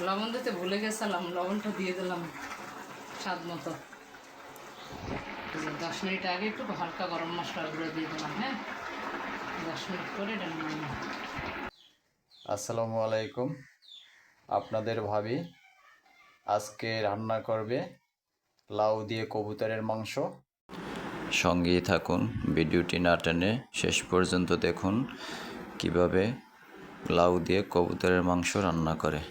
লবণ দিতে ভুলে গেছিলাম, লবণটা দিয়ে দিলাম স্বাদ মতো। 10 মিনিট আগে একটু হালকা গরম মশলার গুঁড়ো দিয়ে দিলাম। হ্যাঁ, 10 মিনিট করে এটা নামানো। আসসালামু আলাইকুম। আপনাদের ভাবি আজকে রান্না করবে লাউ দিয়ে কবুতরের মাংস। সঙ্গেই থাকুন, ভিডিওটি না টেনে শেষ পর্যন্ত দেখুন কিভাবে লাউ দিয়ে কবুতরের মাংস রান্না করে।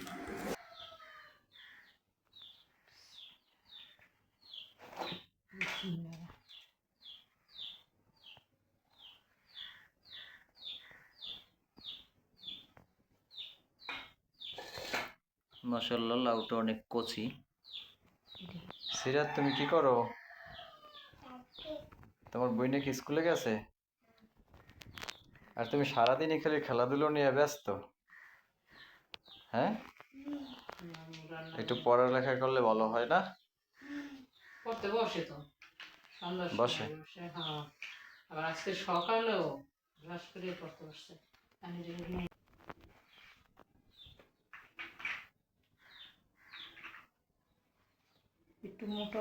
মাশাআল্লাহ, লাউটা অনেক কচি। সিরাত, তুমি কি করো? তোমার বই নাকি স্কুলে গেছে? আর তুমি সারাদিনই খালি খেলাধুলো নিয়ে ব্যস্ত। হ্যাঁ, একটু পড়ালেখা করলে ভালো হয় না? পড়তে বসে তো সন্ধ্যার বসে? সময় বসে। হ্যাঁ, আবার আজকে সকালেও ব্রাশ করে পড়তে বসছে। একটু মোটা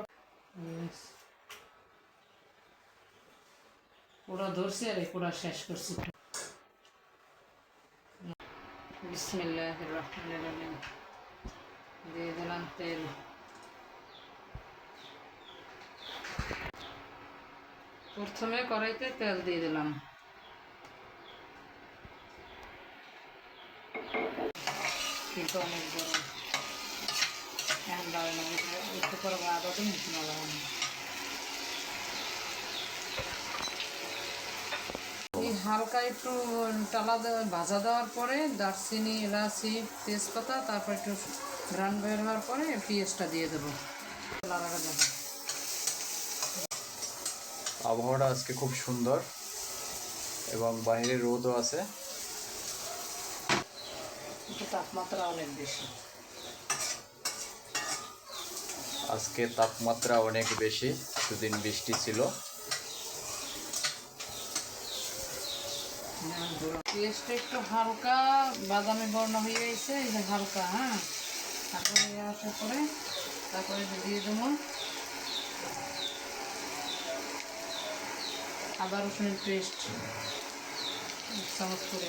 ওরা ধরছে আর ওরা শেষ করছে। বিসমিল্লাহির রহমানির রহিম। দিয়ে দিলাম তেল। প্রথমে কড়াইতে তেল দিয়ে দিলাম। কিন্তু অনেক গরম, এখন দাঁড়ায় না, একটু করে আদা দিন লাগানো। এই হালকা একটু ভাজা দেওয়ার পরে দারচিনি, এলাচি, তেজপাতা, তারপর একটু ঘ্রাণ বের হওয়ার পরে পেঁয়াজটা দিয়ে দেবো। আবহাওয়াটা আজকে খুব সুন্দর এবং বাইরে রোদও আছে। একটু তাপমাত্রা অনেক বেশি। আজকে তাপমাত্রা অনেক বেশি, দুদিন বৃষ্টি ছিল। পেঁয়াজটা একটু হালকা বাদামি বর্ণ হয়ে গেছে, এই যে হালকা। হ্যাঁ, তারপরে আসার পরে তারপরে দিয়ে দেবো আদা রসুনের পেস্ট 1 চামচ করে।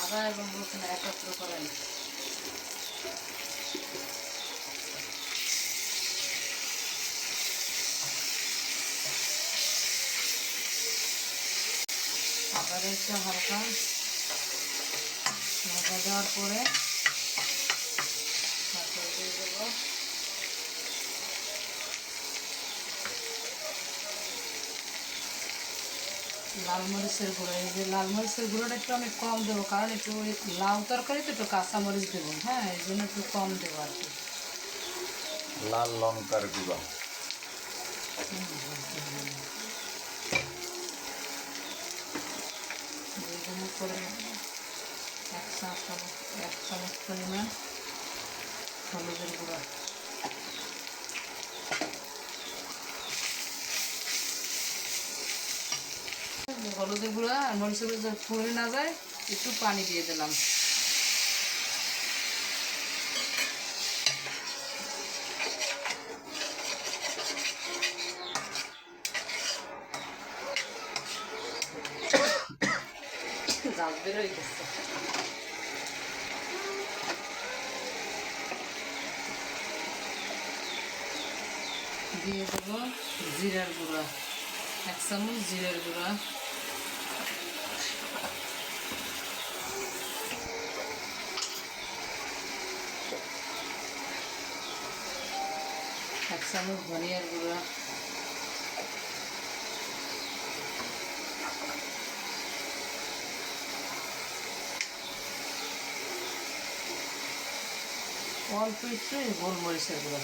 আদা এবং রসুন একত্র করেন। আদাটা একটু হালকা ভাজা দেওয়ার পরে তারপরে দিয়ে দেবো লাল মরিচের গুঁড়ো। এই যে লাল মরিচের গুঁড়োটা একটু আমি কম দেবো, কারণ একটু লাউ তরকারি তো একটু কাঁচা মরিচ দেবো। হ্যাঁ, এই জন্য একটু কম দেবো আর কি। লাল লঙ্কার গুঁড়ো। করে 1 চামচ পরিমাণ হলুদের গুঁড়া। হলুদের গুঁড়া আর মরিচের গুঁড়ো যাতে পুড়ে না যায়, একটু পানি দিয়ে দিলাম। জাল বেরোয় গেছে। দিয়ে দেবো জিরার গুঁড়া, 1 চামচ জিরার গুঁড়া। এক চামচ ধনিয়ার গুঁড়া। অল্প একটু গোলমরিচের গুঁড়া।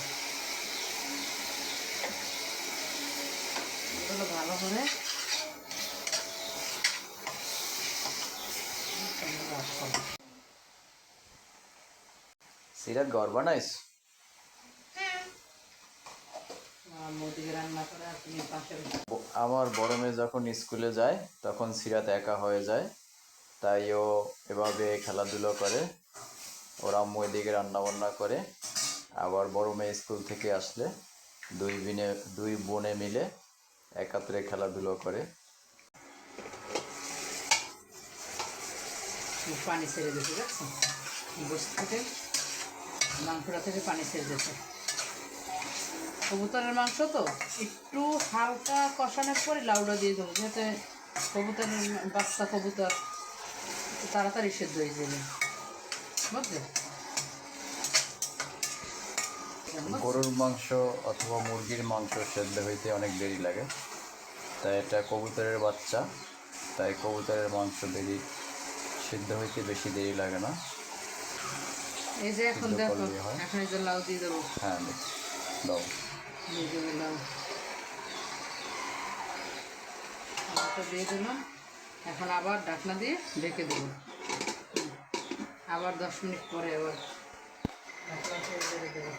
এগুলো ভালো করে সিরাত, ঘর বানাইস? মোদিকে রান্না করে আর তুমি পাশে। আমার বড় মেয়ে যখন স্কুলে যায় তখন সিরাত একা হয়ে যায়, তাই ও এভাবে খেলাধুলো করে। ওর আম্মু এদিকে রান্নাবান্না করে, আবার বড় মেয়ে স্কুল থেকে আসলে দুই বোনে মিলে একাত্রে খেলাধুলো করে। পানি ছেড়ে দিতে দেখছো, গোস্ত থেকে মাংসটা থেকে পানি ছেড়ে দিতে। কবুতরের মাংস তো একটু হালকা কষানোর পরে লাউডা দিয়ে দেবো, যাতে কবুতরের বাচ্চা কবুতর তাড়াতাড়ি সেদ্ধ হয়ে যাবে, বুঝলে? গরুর মাংস অথবা মুরগির মাংস সেদ্ধ হইতে অনেক দেরি লাগে, তাই এটা কবুতরের বাচ্চা, তাই কবুতরের মাংস সিদ্ধ হইতে বেশি দেরি লাগে না। এই যে এখন সিদ্ধ দেখো, করলেই হয়। এখন এই যে লাউ দিয়ে দেবো। হ্যাঁ, দাও। দিয়ে দেবো লাউ, লাউটা দিয়ে দিলাম। এখন আবার ঢাকনা দিয়ে ঢেকে দেবো। আবার 10 মিনিট পরে আবার ঢাকনা দিয়ে দেবো।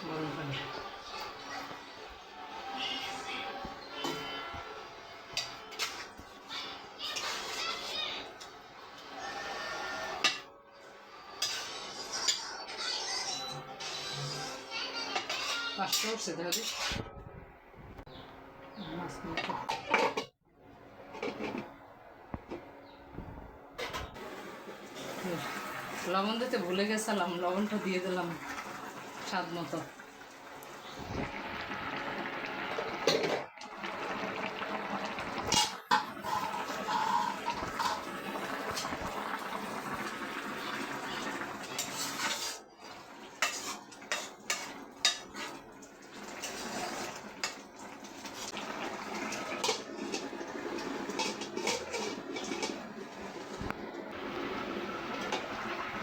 গরম পানি। পাঁচটা উঠছে তাহলে মাছ মাংস। লবণ দিতে ভুলে গেছিলাম, লবণটা দিয়ে দিলাম স্বাদ মতো।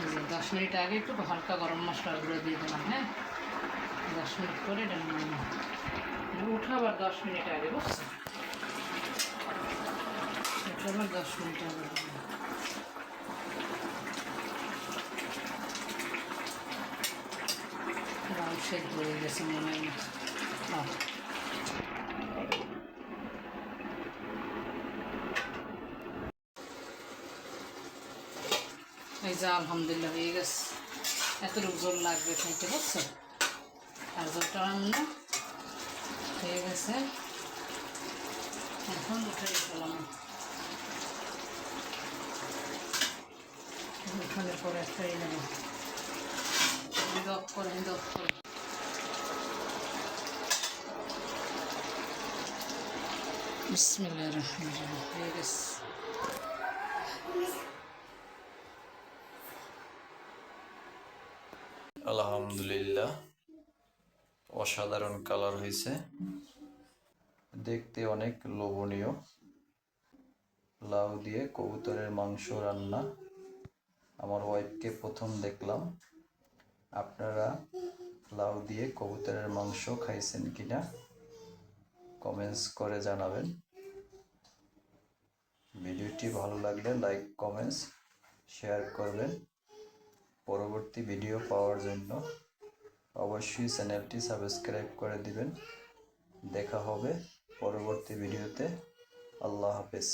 এই যে 10 মিনিট আগে একটু হালকা গরম মশলার গুঁড়ো দিয়ে দিলাম। হ্যাঁ, 10 মিনিট পরে এটা উঠাবার 10 মিনিট আগে, বুঝছো? উঠাবার 10 মিনিট আগে লাউ সেদ্ধ হয়ে গেছে মনে হয় না। এই যে আলহামদুলিল্লাহ হয়ে গেছে। এতটুকু জল লাগবে খাইতে, বুঝছো? আর জলটা না হয়ে গেছে, এখন উঠে ফেলাম। উঠানোর পরে একটা এই নেব, দপ করে দপ করে। বিসমিল্লাহির রহমানির রহিম। হয়ে গেছে। আলহামদুলিল্লাহ, অসাধারণ কালার হয়েছে, দেখতে অনেক লোভনীয়। লাউ দিয়ে কবুতরের মাংস রান্না আমার ওয়াইফকে প্রথম দেখলাম। আপনারা লাউ দিয়ে কবুতরের মাংস খাইছেন কিনা কমেন্টস করে জানাবেন। ভিডিওটি ভালো লাগলে লাইক, কমেন্টস, শেয়ার করবেন। পরবর্তী ভিডিও পাওয়ার জন্য অবশ্যই চ্যানেলটি সাবস্ক্রাইব করে দিবেন। দেখা হবে পরবর্তী ভিডিওতে। আল্লাহ হাফেজ।